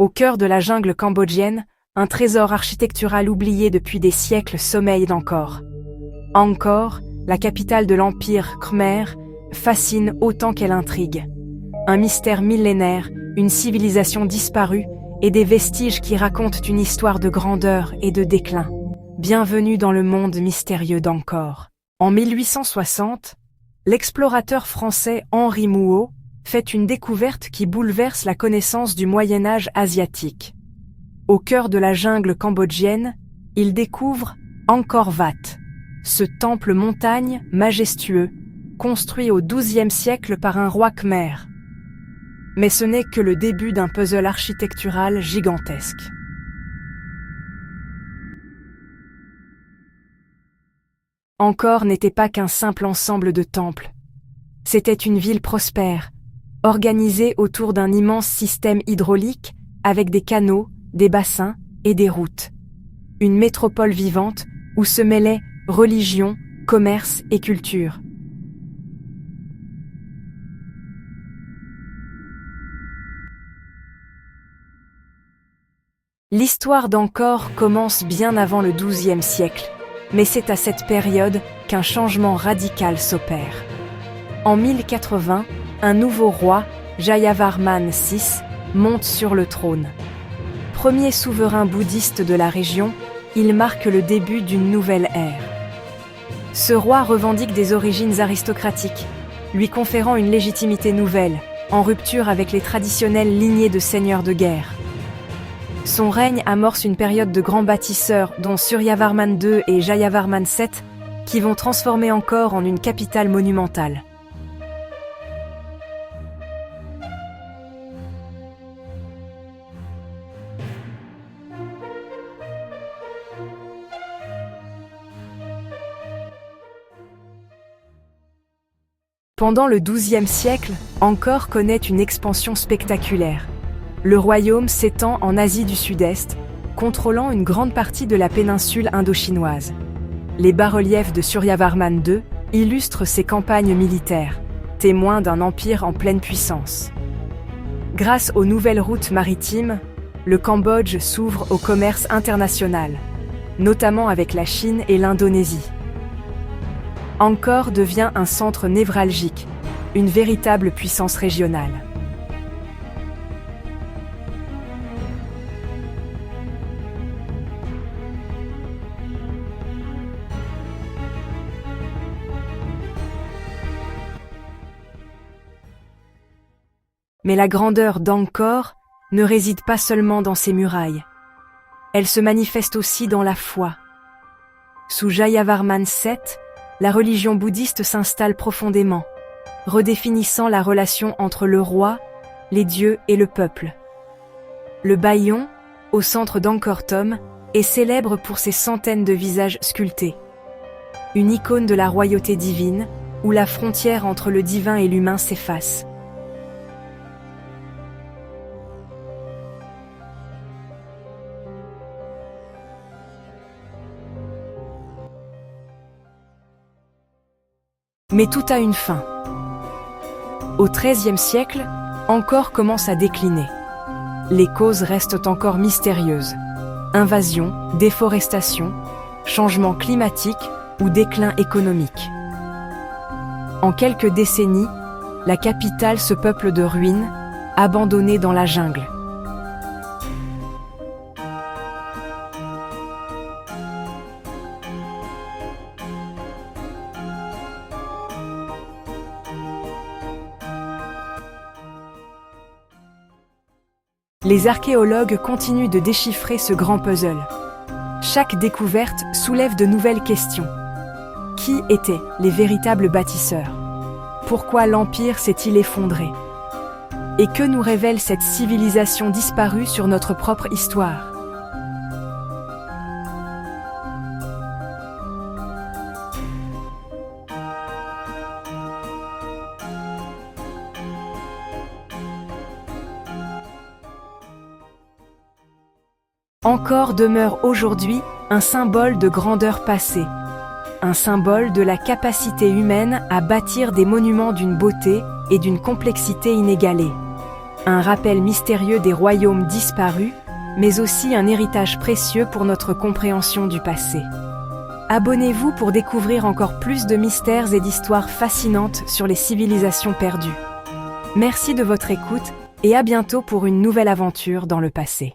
Au cœur de la jungle cambodgienne, un trésor architectural oublié depuis des siècles sommeille d'Angkor. Angkor, la capitale de l'Empire Khmer, fascine autant qu'elle intrigue. Un mystère millénaire, une civilisation disparue et des vestiges qui racontent une histoire de grandeur et de déclin. Bienvenue dans le monde mystérieux d'Angkor. En 1860, l'explorateur français Henri Mouhot fait une découverte qui bouleverse la connaissance du Moyen-Âge asiatique. Au cœur de la jungle cambodgienne, il découvre Angkor Wat, ce temple montagne majestueux, construit au XIIe siècle par un roi khmer. Mais ce n'est que le début d'un puzzle architectural gigantesque. Angkor n'était pas qu'un simple ensemble de temples. C'était une ville prospère, organisée autour d'un immense système hydraulique avec des canaux, des bassins et des routes. Une métropole vivante où se mêlaient religion, commerce et culture. L'histoire d'Angkor commence bien avant le XIIe siècle, mais c'est à cette période qu'un changement radical s'opère. En 1080, un nouveau roi, Jayavarman VI, monte sur le trône. Premier souverain bouddhiste de la région, il marque le début d'une nouvelle ère. Ce roi revendique des origines aristocratiques, lui conférant une légitimité nouvelle, en rupture avec les traditionnelles lignées de seigneurs de guerre. Son règne amorce une période de grands bâtisseurs, dont Suryavarman II et Jayavarman VII, qui vont transformer Angkor en une capitale monumentale. Pendant le XIIe siècle, Angkor connaît une expansion spectaculaire. Le royaume s'étend en Asie du Sud-Est, contrôlant une grande partie de la péninsule indo-chinoise. Les bas-reliefs de Suryavarman II illustrent ses campagnes militaires, témoins d'un empire en pleine puissance. Grâce aux nouvelles routes maritimes, le Cambodge s'ouvre au commerce international, notamment avec la Chine et l'Indonésie. Angkor devient un centre névralgique, une véritable puissance régionale. Mais la grandeur d'Angkor ne réside pas seulement dans ses murailles. Elle se manifeste aussi dans la foi. Sous Jayavarman VII, la religion bouddhiste s'installe profondément, redéfinissant la relation entre le roi, les dieux et le peuple. Le Bayon, au centre d'Angkor Thom, est célèbre pour ses centaines de visages sculptés. Une icône de la royauté divine, où la frontière entre le divin et l'humain s'efface. Mais tout a une fin. Au XIIIe siècle, Angkor commence à décliner. Les causes restent encore mystérieuses. Invasion, déforestation, changement climatique ou déclin économique. En quelques décennies, la capitale se peuple de ruines, abandonnées dans la jungle. Les archéologues continuent de déchiffrer ce grand puzzle. Chaque découverte soulève de nouvelles questions. Qui étaient les véritables bâtisseurs? Pourquoi l'Empire s'est-il effondré? Et que nous révèle cette civilisation disparue sur notre propre histoire? Angkor demeure aujourd'hui un symbole de grandeur passée, un symbole de la capacité humaine à bâtir des monuments d'une beauté et d'une complexité inégalée. un rappel mystérieux des royaumes disparus, mais aussi un héritage précieux pour notre compréhension du passé. Abonnez-vous pour découvrir encore plus de mystères et d'histoires fascinantes sur les civilisations perdues. Merci de votre écoute et à bientôt pour une nouvelle aventure dans le passé.